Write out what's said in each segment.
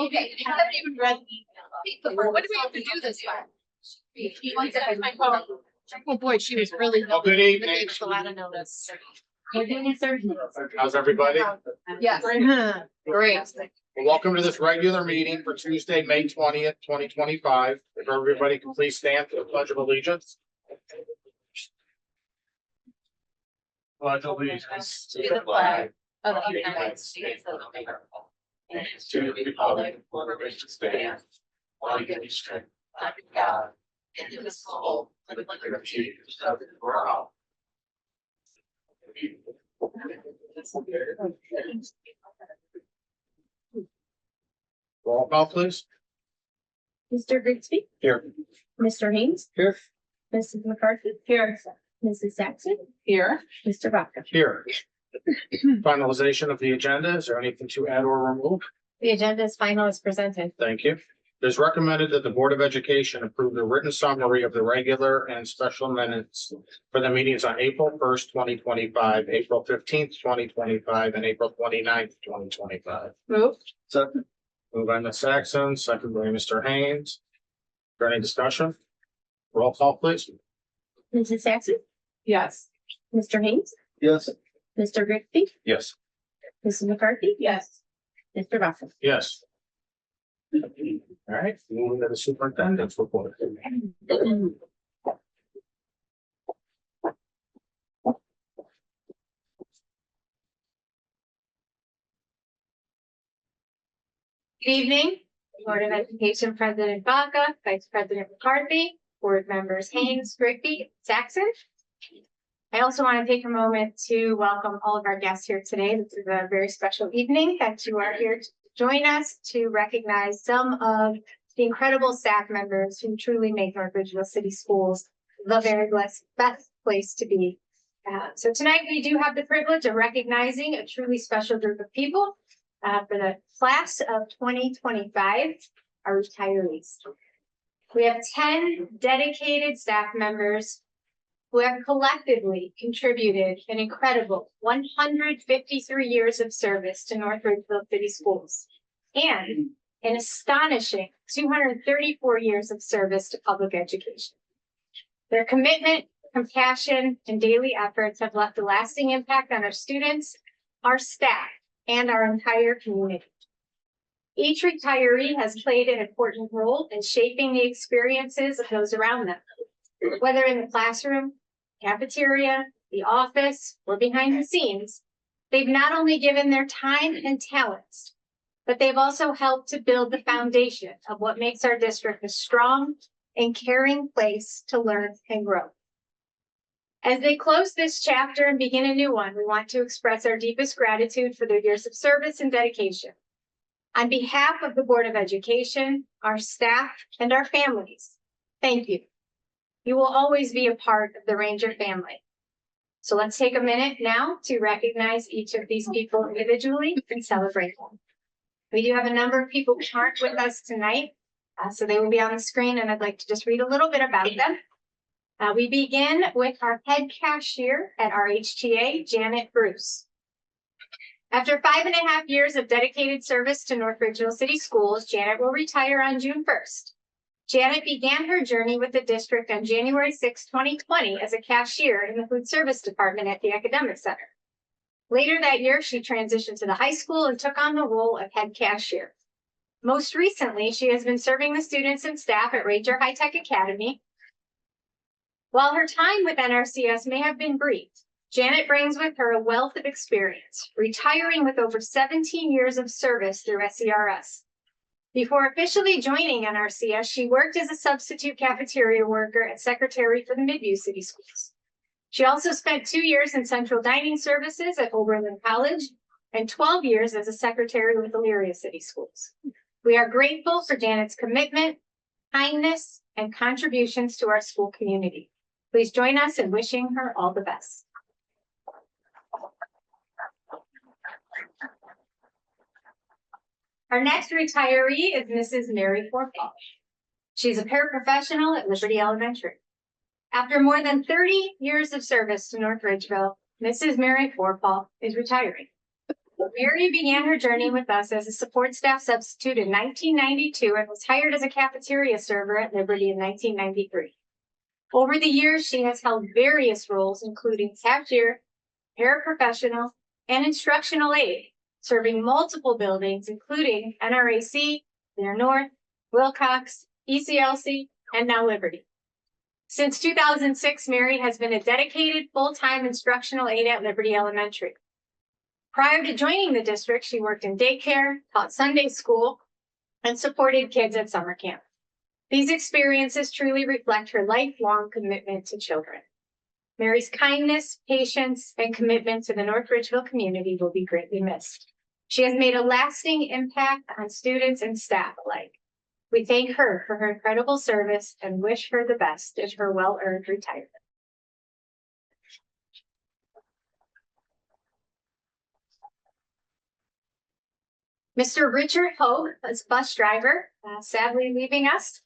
Okay, I haven't even read the email. What do we have to do this time? He wants to have my phone. Oh boy, she was really. Well, good evening. A lot of notice. How's everybody? Yes. Great. Welcome to this regular meeting for Tuesday, May 20th, 2025. If everybody can please stand for the Pledge of Allegiance. Pledge allegiance To the flag of the United States of America. And to the republic for which it stands, one nation, under God, indivisible, with liberty for all. Roll call, please. Mr. Grigsby, Here. Mr. Haynes, Here. Mrs. McCarthy, Here. Mrs. Saxon, Here. Mr. Vaca. Here. Finalization of the agenda. Is there anything to add or remove? The agenda is final as presented. Thank you. It is recommended that the Board of Education approve the written summary of the regular and special minutes for the meetings on April 1st, 2025, April 15th, 2025, and April 29th, 2025. Move. Second. Moved by Ms. Saxon, second by Mr. Haynes. Is there any discussion? Roll call, please. Mrs. Saxon, Yes. Mr. Haynes, Yes. Mr. Grigsby, Yes. Mrs. McCarthy, Yes. Mr. Vaca. Yes. All right, moving to the superintendent's report. Good evening, Board of Education President Vaca, Vice President McCarthy, Board members Haynes, Grigsby, Saxon. I also want to take a moment to welcome all of our guests here today. This is a very special evening that you are here to join us to recognize some of the incredible staff members who truly make North Ridgeville City Schools the very best place to be. So tonight we do have the privilege of recognizing a truly special group of people for the class of 2025, our retirees. We have 10 dedicated staff members who have collectively contributed an incredible 153 years of service to North Ridgeville City Schools and an astonishing 234 years of service to public education. Their commitment, compassion, and daily efforts have left a lasting impact on our students, our staff, and our entire community. Each retiree has played an important role in shaping the experiences of those around them, whether in the classroom, cafeteria, the office, or behind the scenes. They've not only given their time and talents, but they've also helped to build the foundation of what makes our district a strong and caring place to learn and grow. As they close this chapter and begin a new one, we want to express our deepest gratitude for their years of service and dedication. On behalf of the Board of Education, our staff, and our families, thank you. You will always be a part of the Ranger family. So let's take a minute now to recognize each of these people individually and celebrate them. We do have a number of people who aren't with us tonight, so they will be on the screen, and I'd like to just read a little bit about them. We begin with our head cashier at our HTA, Janet Bruce. After 5.5 years of dedicated service to North Ridgeville City Schools, Janet will retire on June 1st. Janet began her journey with the district on January 6, 2020 as a cashier in the food service department at the Academic Center. Later that year, she transitioned to the high school and took on the role of head cashier. Most recently, she has been serving the students and staff at Ranger High Tech Academy. While her time with NRCS may have been brief, Janet brings with her a wealth of experience, retiring with over 17 years of service through SERS. Before officially joining NRCS, she worked as a substitute cafeteria worker and secretary for the Midview City Schools. She also spent 2 years in central dining services at Oberlin College and 12 years as a secretary with Elyria City Schools. We are grateful for Janet's commitment, kindness, and contributions to our school community. Please join us in wishing her all the best. Our next retiree is Mrs. Mary Forpaw. She's a paraprofessional at Liberty Elementary. After more than 30 years of service to North Ridgeville, Mrs. Mary Forpaw is retiring. Mary began her journey with us as a support staff substitute in 1992 and was hired as a cafeteria server at Liberty in 1993. Over the years, she has held various roles, including cashier, paraprofessional, and instructional aide, serving multiple buildings, including NRAC, Near North, Wilcox, ECLC, and now Liberty. Since 2006, Mary has been a dedicated full-time instructional aide at Liberty Elementary. Prior to joining the district, she worked in daycare, taught Sunday school, and supported kids at summer camp. These experiences truly reflect her lifelong commitment to children. Mary's kindness, patience, and commitment to the North Ridgeville community will be greatly missed. She has made a lasting impact on students and staff alike. We thank her for her incredible service and wish her the best in her well-earned retirement. Mr. Richard Hogue is bus driver, sadly leaving us.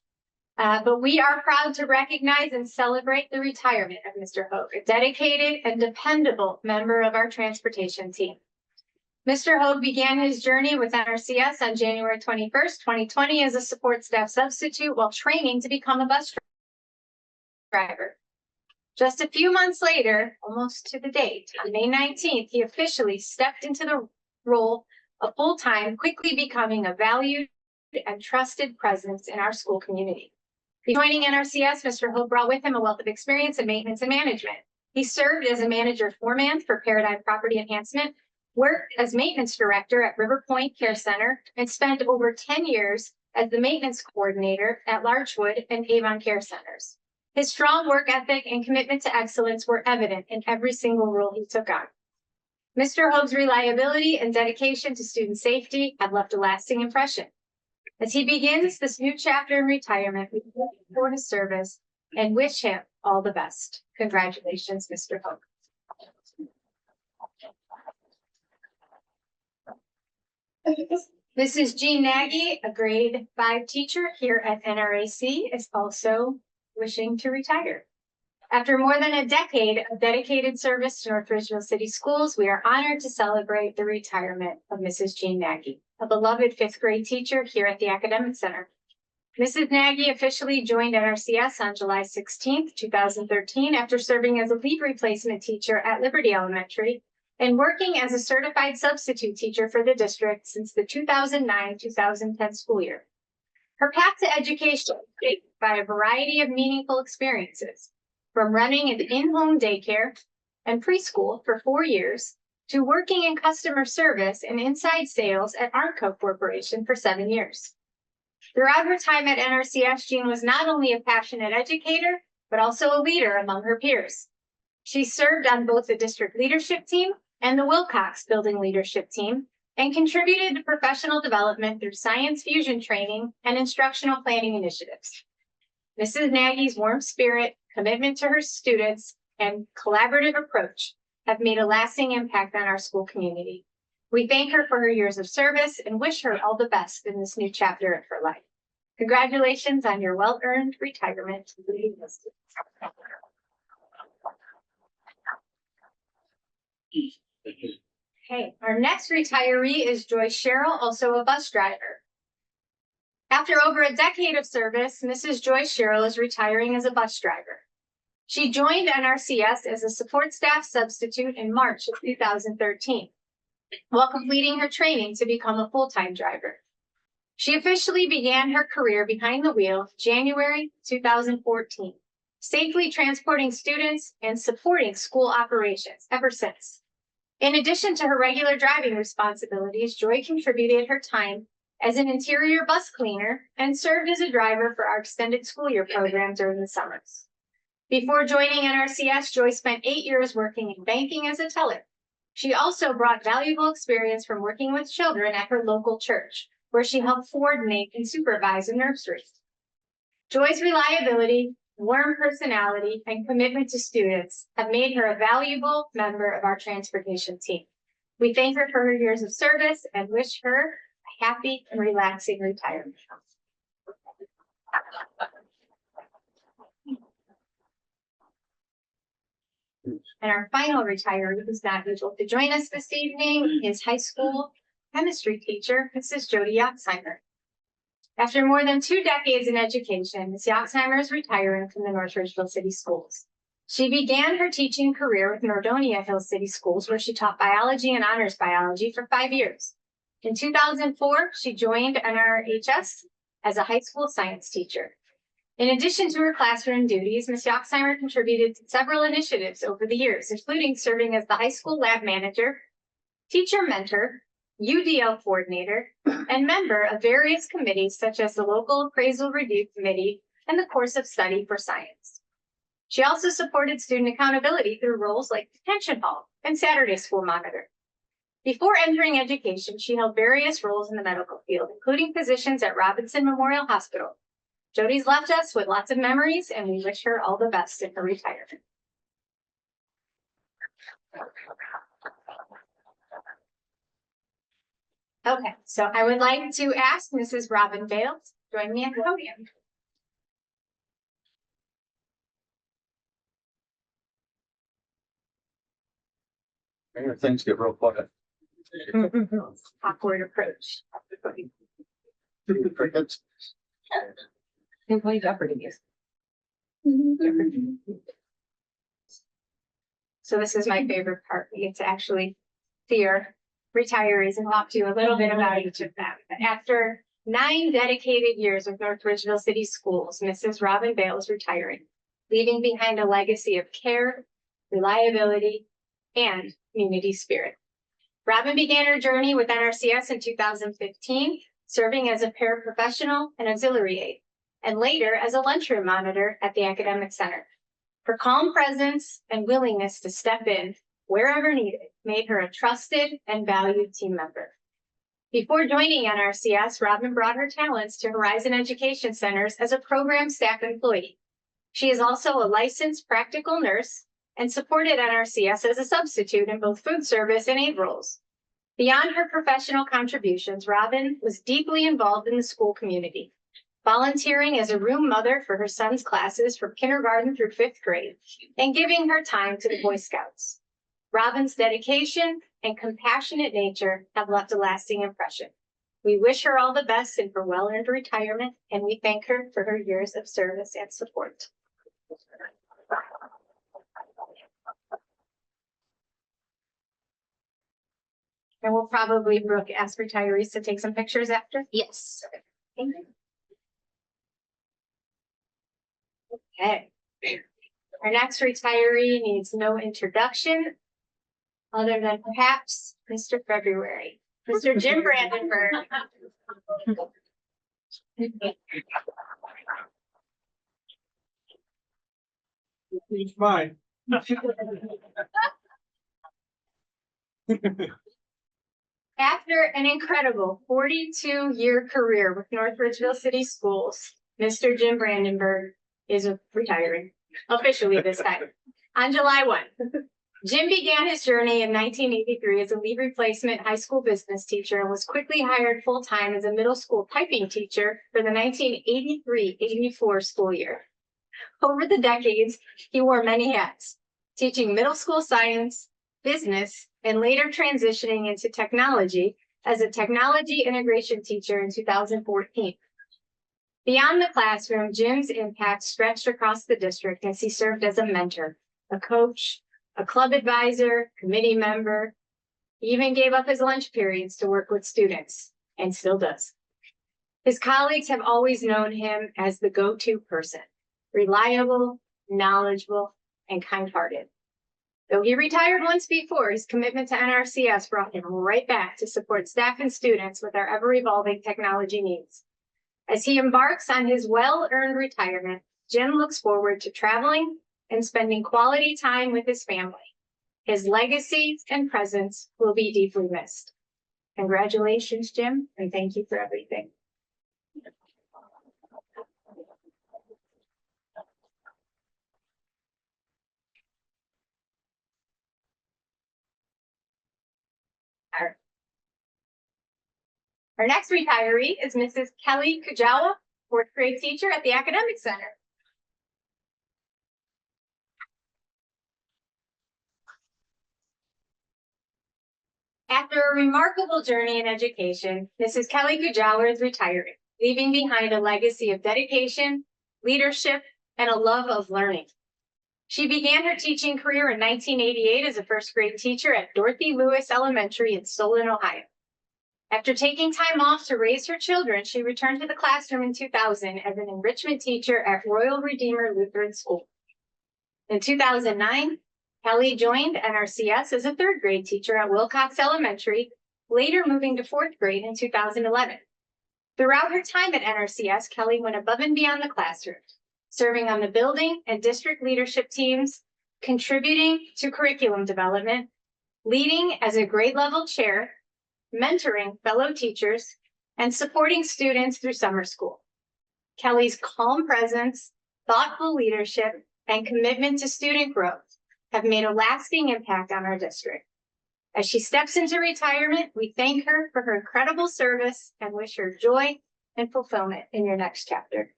But we are proud to recognize and celebrate the retirement of Mr. Hogue, a dedicated and dependable member of our transportation team. Mr. Hogue began his journey with NRCS on January 21st, 2020 as a support staff substitute while training to become a bus driver. Just a few months later, almost to the date, on May 19th, he officially stepped into the role of full-time, quickly becoming a valued and trusted presence in our school community. Joining NRCS, Mr. Hogue brought with him a wealth of experience in maintenance and management. He served as a manager foreman for Paradigm Property Enhancement, worked as maintenance director at River Point Care Center, and spent over 10 years as the maintenance coordinator at Larchwood and Avon Care Centers. His strong work ethic and commitment to excellence were evident in every single role he took on. Mr. Hogue's reliability and dedication to student safety have left a lasting impression. As he begins this new chapter in retirement, we thank him for his service and wish him all the best. Congratulations, Mr. Hogue. Mrs. Jean Nagy, a grade 5 teacher here at NRAC, is also wishing to retire. After more than a decade of dedicated service to North Ridgeville City Schools, we are honored to celebrate the retirement of Mrs. Jean Nagy, a beloved 5th grade teacher here at the Academic Center. Mrs. Nagy officially joined NRCS on July 16th, 2013, after serving as a lead replacement teacher at Liberty Elementary and working as a certified substitute teacher for the district since the 2009-2010 school year. Her path to education was shaped by a variety of meaningful experiences, from running an in-home daycare and preschool for 4 years to working in customer service and inside sales at Armco Corporation for 7 years. Throughout her time at NRCS, Jean was not only a passionate educator, but also a leader among her peers. She served on both the district leadership team and the Wilcox building leadership team, and contributed to professional development through science fusion training and instructional planning initiatives. Mrs. Nagy's warm spirit, commitment to her students, and collaborative approach have made a lasting impact on our school community. We thank her for her years of service and wish her all the best in this new chapter of her life. Congratulations on your well-earned retirement. Okay, our next retiree is Joyce Sherrill, also a bus driver. After over a decade of service, Mrs. Joyce Sherrill is retiring as a bus driver. She joined NRCS as a support staff substitute in March of 2013, while completing her training to become a full-time driver. She officially began her career behind the wheel January 2014, safely transporting students and supporting school operations ever since. In addition to her regular driving responsibilities, Joy contributed her time as an interior bus cleaner and served as a driver for our extended school year program during the summers. Before joining NRCS, Joy spent 8 years working in banking as a teller. She also brought valuable experience from working with children at her local church, where she helped coordinate and supervise a nursery. Joy's reliability, warm personality, and commitment to students have made her a valuable member of our transportation team. We thank her for her years of service and wish her a happy and relaxing retirement. And our final retiree who's not able to join us this evening is high school chemistry teacher, Mrs. Jody Yoxheimer. After more than 2 decades in education, Ms. Yoxheimer is retiring from the North Ridgeville City Schools. She began her teaching career with Nordonia Hills City Schools, where she taught biology and honors biology for 5 years. In 2004, she joined NRHS as a high school science teacher. In addition to her classroom duties, Ms. Yoxheimer contributed to several initiatives over the years, including serving as the high school lab manager, teacher mentor, UDL coordinator, and member of various committees such as the local appraisal review committee and the course of study for science. She also supported student accountability through roles like detention hall and Saturday school monitor. Before entering education, she held various roles in the medical field, including positions at Robinson Memorial Hospital. Jody's left us with lots of memories, and we wish her all the best in her retirement. Okay, so I would like to ask Mrs. Robin Bale to join me at the podium. Here things get real quiet. Awkward approach. Crickets. Who played Jeopardy? So this is my favorite part. We get to actually see our retirees and talk to you a little bit about each of them. After 9 dedicated years with North Ridgeville City Schools, Mrs. Robin Bale is retiring, leaving behind a legacy of care, reliability, and community spirit. Robin began her journey with NRCS in 2015, serving as a paraprofessional and auxiliary aide, and later as a lunchroom monitor at the Academic Center. Her calm presence and willingness to step in wherever needed made her a trusted and valued team member. Before joining NRCS, Robin brought her talents to Horizon Education Centers as a program staff employee. She is also a licensed practical nurse and supported NRCS as a substitute in both food service and aide roles. Beyond her professional contributions, Robin was deeply involved in the school community, volunteering as a room mother for her son's classes from kindergarten through 5th grade, and giving her time to the Boy Scouts. Robin's dedication and compassionate nature have left a lasting impression. We wish her all the best in her well-earned retirement, and we thank her for her years of service and support. And we'll probably, Brooke, ask retirees to take some pictures after. Yes. Okay. Our next retiree needs no introduction, other than perhaps Mr. February, Mr. Jim Brandenburg. It's mine. After an incredible 42-year career with North Ridgeville City Schools, Mr. Jim Brandenburg is retiring, officially this time, on July 1. Jim began his journey in 1983 as a leave replacement high school business teacher and was quickly hired full-time as a middle school typing teacher for the 1983-84 school year. Over the decades, he wore many hats, teaching middle school science, business, and later transitioning into technology as a technology integration teacher in 2014. Beyond the classroom, Jim's impact stretched across the district as he served as a mentor, a coach, a club advisor, committee member. He even gave up his lunch periods to work with students, and still does. His colleagues have always known him as the go-to person, reliable, knowledgeable, and kind-hearted. Though he retired once before, his commitment to NRCS brought him right back to support staff and students with our ever-evolving technology needs. As he embarks on his well-earned retirement, Jim looks forward to traveling and spending quality time with his family. His legacy and presence will be deeply missed. Congratulations, Jim, and thank you for everything. Our next retiree is Mrs. Kelly Kujawa, 4th grade teacher at the Academic Center. After a remarkable journey in education, Mrs. Kelly Kujawa is retiring, leaving behind a legacy of dedication, leadership, and a love of learning. She began her teaching career in 1988 as a first grade teacher at Dorothy Lewis Elementary in Solon, Ohio. After taking time off to raise her children, she returned to the classroom in 2000 as an enrichment teacher at Royal Redeemer Lutheran School. In 2009, Kelly joined NRCS as a third grade teacher at Wilcox Elementary, later moving to fourth grade in 2011. Throughout her time at NRCS, Kelly went above and beyond the classroom, serving on the building and district leadership teams, contributing to curriculum development, leading as a grade level chair, mentoring fellow teachers, and supporting students through summer school. Kelly's calm presence, thoughtful leadership, and commitment to student growth have made a lasting impact on our district. As she steps into retirement, we thank her for her incredible service and wish her joy and fulfillment in your next chapter.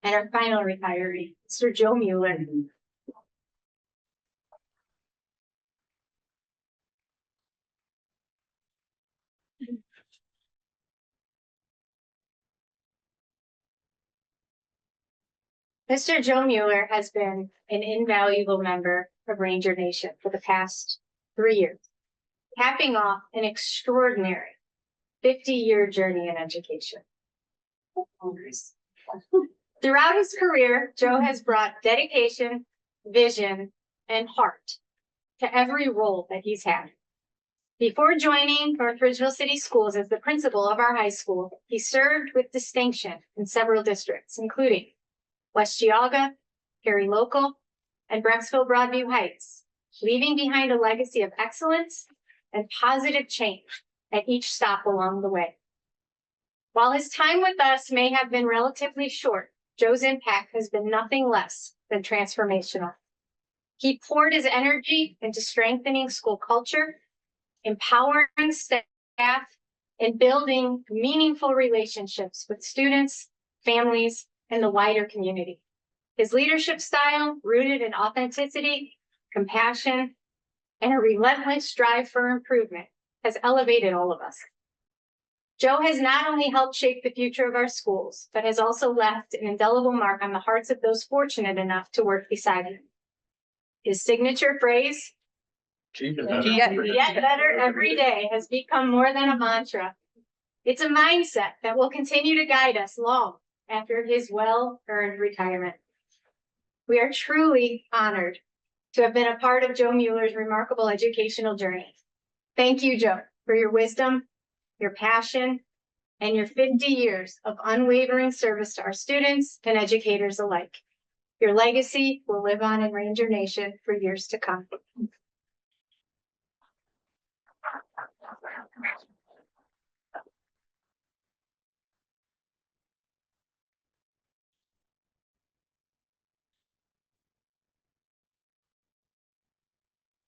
And our final retiree, Mr. Joe Mueller. Mr. Joe Mueller has been an invaluable member of Ranger Nation for the past 3 years, capping off an extraordinary 50-year journey in education. Throughout his career, Joe has brought dedication, vision, and heart to every role that he's had. Before joining North Ridgeville City Schools as the principal of our high school, he served with distinction in several districts, including West Geauga, Perry Local, and Brecksville Broadview Heights, leaving behind a legacy of excellence and positive change at each stop along the way. While his time with us may have been relatively short, Joe's impact has been nothing less than transformational. He poured his energy into strengthening school culture, empowering staff, and building meaningful relationships with students, families, and the wider community. His leadership style, rooted in authenticity, compassion, and a relentless drive for improvement, has elevated all of us. Joe has not only helped shape the future of our schools, but has also left an indelible mark on the hearts of those fortunate enough to work beside him. His signature phrase, "Get better every day," has become more than a mantra. It's a mindset that will continue to guide us long after his well-earned retirement. We are truly honored to have been a part of Joe Mueller's remarkable educational journey. Thank you, Joe, for your wisdom, your passion, and your 50 years of unwavering service to our students and educators alike. Your legacy will live on in Ranger Nation for years to come.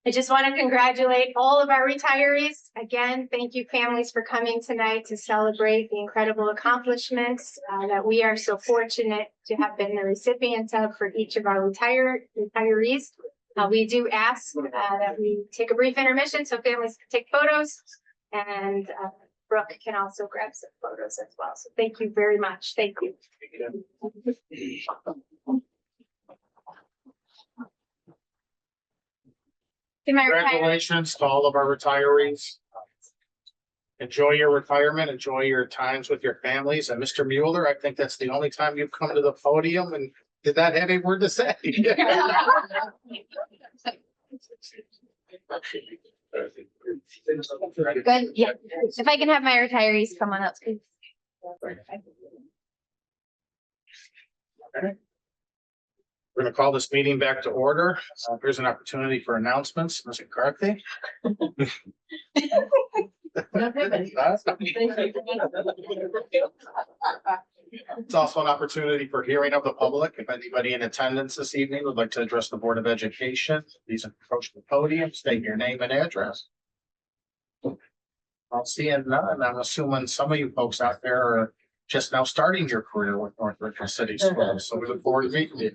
I just want to congratulate all of our retirees. Again, thank you families for coming tonight to celebrate the incredible accomplishments that we are so fortunate to have been the recipients of for each of our retirees. We do ask that we take a brief intermission so families can take photos, and Brooke can also grab some photos as well. So thank you very much. Thank you. Congratulations to all of our retirees. Enjoy your retirement, enjoy your times with your families. And Mr. Mueller, I think that's the only time you've come to the podium and did not have a word to say. Good, yeah. If I can have my retirees come on up, please. We're going to call this meeting back to order. Here's an opportunity for announcements. Mr. McCarthy. It's also an opportunity for hearing of the public. If anybody in attendance this evening would like to address the Board of Education, please approach the podium, state your name and address. I'll see you none. I'm assuming some of you folks out there are just now starting your career with North Richmond City Schools, so we look forward to meeting you.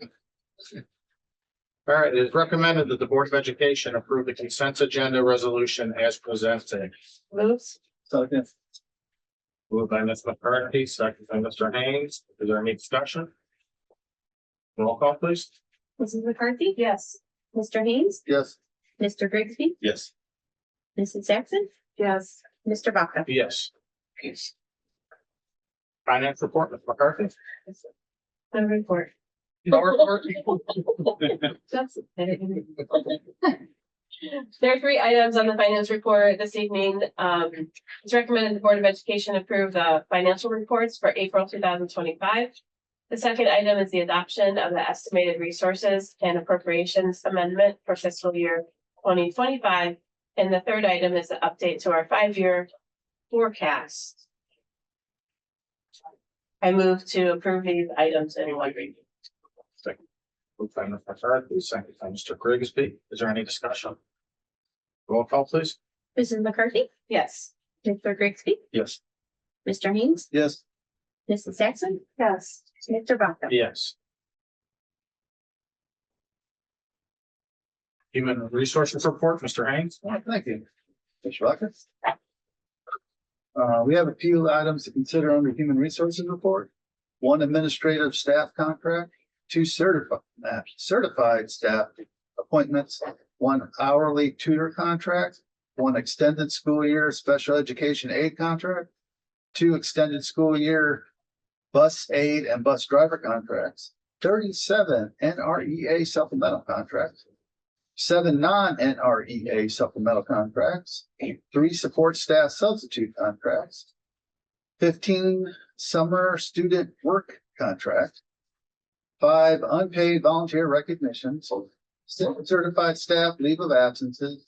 All right, it is recommended that the Board of Education approve the consent agenda resolution as presented. Moves. Second. Moved by Ms. McCarthy, second by Mr. Haynes. Is there any discussion? Roll call, please. Mrs. McCarthy? Yes. Mr. Haynes? Yes. Mr. Grigsby? Yes. Mrs. Jackson? Yes. Mr. Vaca? Yes. Finance report, Ms. McCarthy. The report. No report. There are 3 items on the finance report this evening. It's recommended the Board of Education approve the financial reports for April 2025. The second item is the adoption of the estimated resources and appropriations amendment for fiscal year 2025. And the third item is the update to our 5-year forecast. I move to approve these items in one reading. Moved by Ms. McCarthy, second by Mr. Grigsby. Is there any discussion? Roll call, please. Mrs. McCarthy? Yes. Mr. Grigsby? Yes. Mr. Haynes? Yes. Mrs. Jackson? Yes. Mr. Vaca? Yes. Human Resources Report, Mr. Haynes. Thank you. Mr. Rucker. We have a few items to consider under Human Resources Report. 1 administrative staff contract, 2 certified staff appointments, 1 hourly tutor contract, 1 extended school year special education aid contract, 2 extended school year bus aid and bus driver contracts, 37 NREA supplemental contracts, 7 non-NREA supplemental contracts, 3 support staff substitute contracts, 15 summer student work contract, 5 unpaid volunteer recognitions, 6 certified staff leave of absences,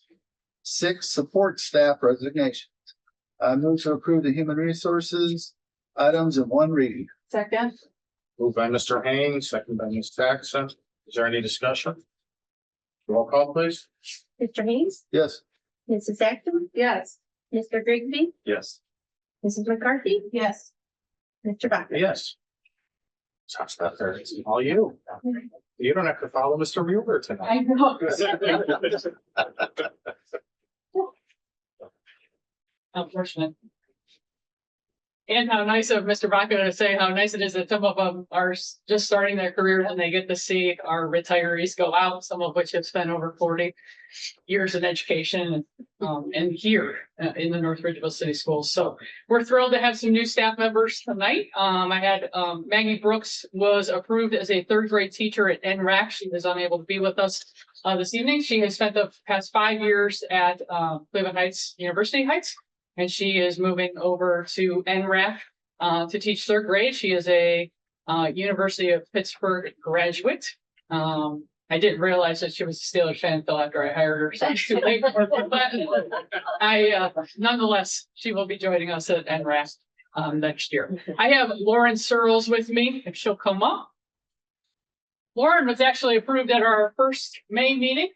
6 support staff resignations. I move to approve the human resources items in one reading. Second. Moved by Mr. Haynes, second by Ms. Jackson. Is there any discussion? Roll call, please. Mr. Haynes? Yes. Mrs. Jackson? Yes. Mr. Grigsby? Yes. Mrs. McCarthy? Yes. Mr. Vaca? Yes. Sounds better. It's all you. You don't have to follow Mr. Mueller tonight. know. Unfortunate. And how nice of Mr. Vaca to say how nice it is that some of them are just starting their careers and they get to see our retirees go out, some of which have spent over 40 years in education and here in the North Ridgeville City Schools. So we're thrilled to have some new staff members tonight. I had Maggie Brooks was approved as a 3rd grade teacher at NRAC. She was unable to be with us this evening. She has spent the past 5 years at Cleveland Heights, University Heights. And she is moving over to NRAC to teach 3rd grade. She is a University of Pittsburgh graduate. I didn't realize that she was a Steelers fan until after I hired her. So it's too late for that. Nonetheless, she will be joining us at NRAC next year. I have Lauren Searles with me, if she'll come up. Lauren was actually approved at our first May meeting.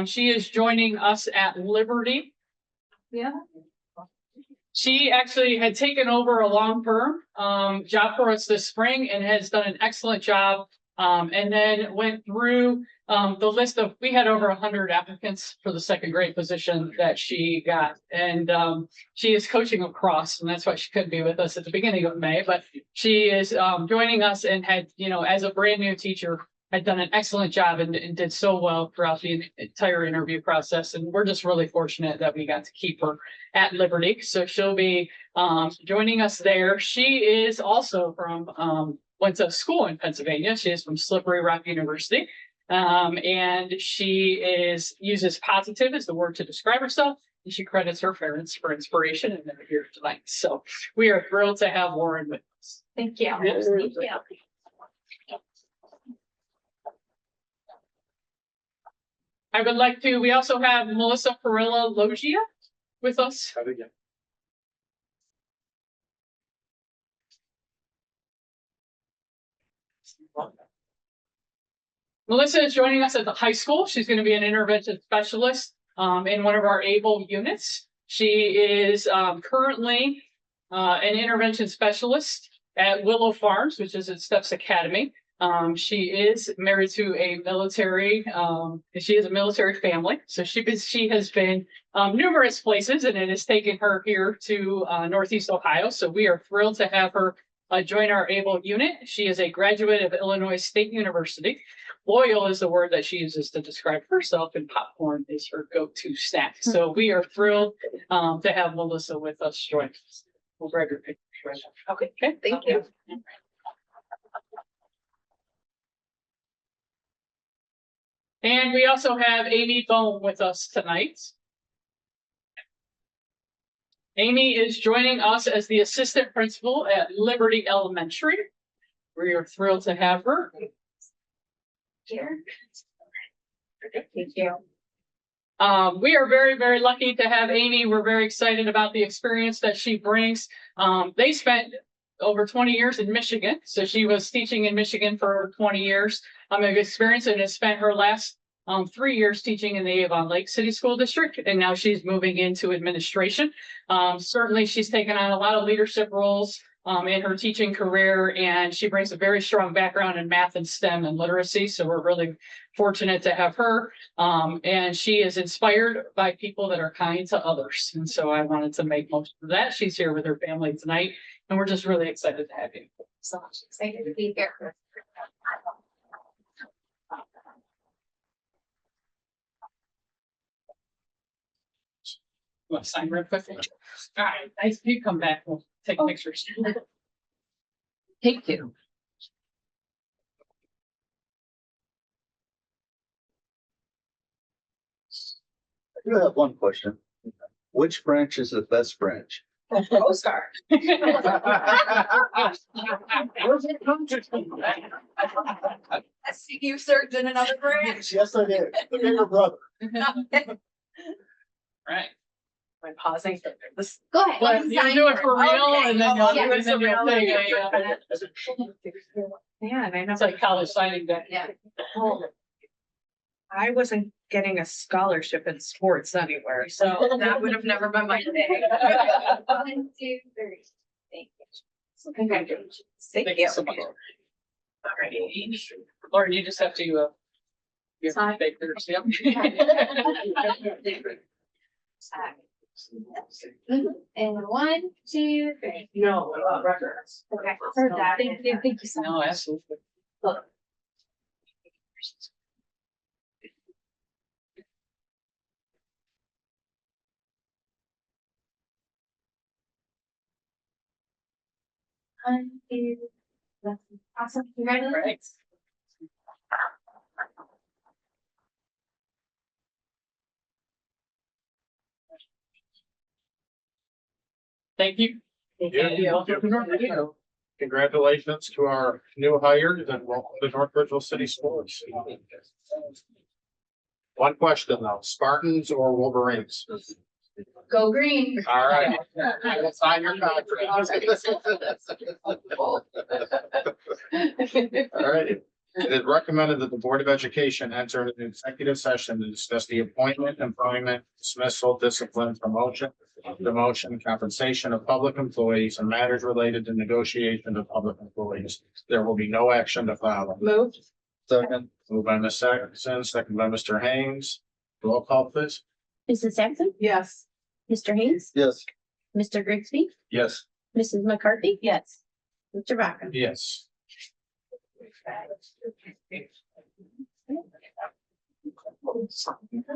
She is joining us at Liberty. Yeah. She actually had taken over a long-term job for us this spring and has done an excellent job. And then went through the list of, we had over 100 applicants for the 2nd grade position that she got. And she is coaching across, and that's why she couldn't be with us at the beginning of May. But she is joining us and had, as a brand new teacher, had done an excellent job and did so well throughout the entire interview process. And we're just really fortunate that we got to keep her at Liberty. So she'll be joining us there. She is also from, went to school in Pennsylvania. She is from Slippery Rock University. And she uses positive as the word to describe herself. And she credits her parents for inspiration, and they're here tonight. So we are thrilled to have Lauren with us. Thank you. Yes. Thank you. I would like to, we also have Melissa Perilla Logia with us. Melissa is joining us at the high school. She's going to be an intervention specialist in one of our ABLE units. She is currently an intervention specialist at Willow Farms, which is at Steps Academy. She is married to a military, she has a military family. So she has been numerous places, and it has taken her here to Northeast Ohio. So we are thrilled to have her join our ABLE unit. She is a graduate of Illinois State University. Loyal is the word that she uses to describe herself, and popcorn is her go-to snack. So we are thrilled to have Melissa with us join us. We'll grab your picture. Okay, thank you. And we also have Amy Bohm with us tonight. Amy is joining us as the assistant principal at Liberty Elementary. We are thrilled to have her. Here. Thank you. We are very, very lucky to have Amy. We're very excited about the experience that she brings. They spent over 20 years in Michigan. So she was teaching in Michigan for 20 years of experience, and has spent her last 3 years teaching in the Avon Lake City School District. And now she's moving into administration. Certainly she's taken on a lot of leadership roles in her teaching career, and she brings a very strong background in math and STEM and literacy. So we're really fortunate to have her. And she is inspired by people that are kind to others. And so I wanted to make most of that. She's here with her family tonight, and we're just really excited to have you. So much excited to be here. Want to sign real quick? All right, nice. You come back. We'll take pictures. Thank you. I do have one question. Which branch is the best branch? Coast Guard. You served in another branch. Yes, I did. The bigger brother. Right. I'm pausing for this. Go ahead. Well, you do it for real, Okay. and then Oh, you'll, yeah, and then you'll take a, Yeah, and I know. it's like college signing day. Yeah. I wasn't getting a scholarship in sports anywhere, so that would have never been my day. 1, 2, 3. Thank you. Congratulations. Thank you. So much. Alrighty. Lauren, you just have to, give Sign. papers, yep. And 1, 2, 3. No, records. Okay. Heard that. Thank you. Thank you so No, much. absolutely. One, two. That's awesome. Congratulations. Thank you. Yeah. Congratulations to our new hires and welcome to North Ridgeville City Schools. One question though, Spartans or Wolverines? Go green. All right. I will sign your contract. All right. It is recommended that the Board of Education enter into an executive session to discuss the appointment, employment, dismissal, discipline, promotion, demotion, compensation of public employees, and matters related to negotiation of public employees. There will be no action to follow. Moved. Second. Moved by Ms. Saxon, second by Mr. Haynes. Roll call, please. Mrs. Saxon, Yes. Mr. Haynes, Yes. Mr. Grigsby, Yes. Mrs. McCarthy, Yes. Mr. Vaca. Yes.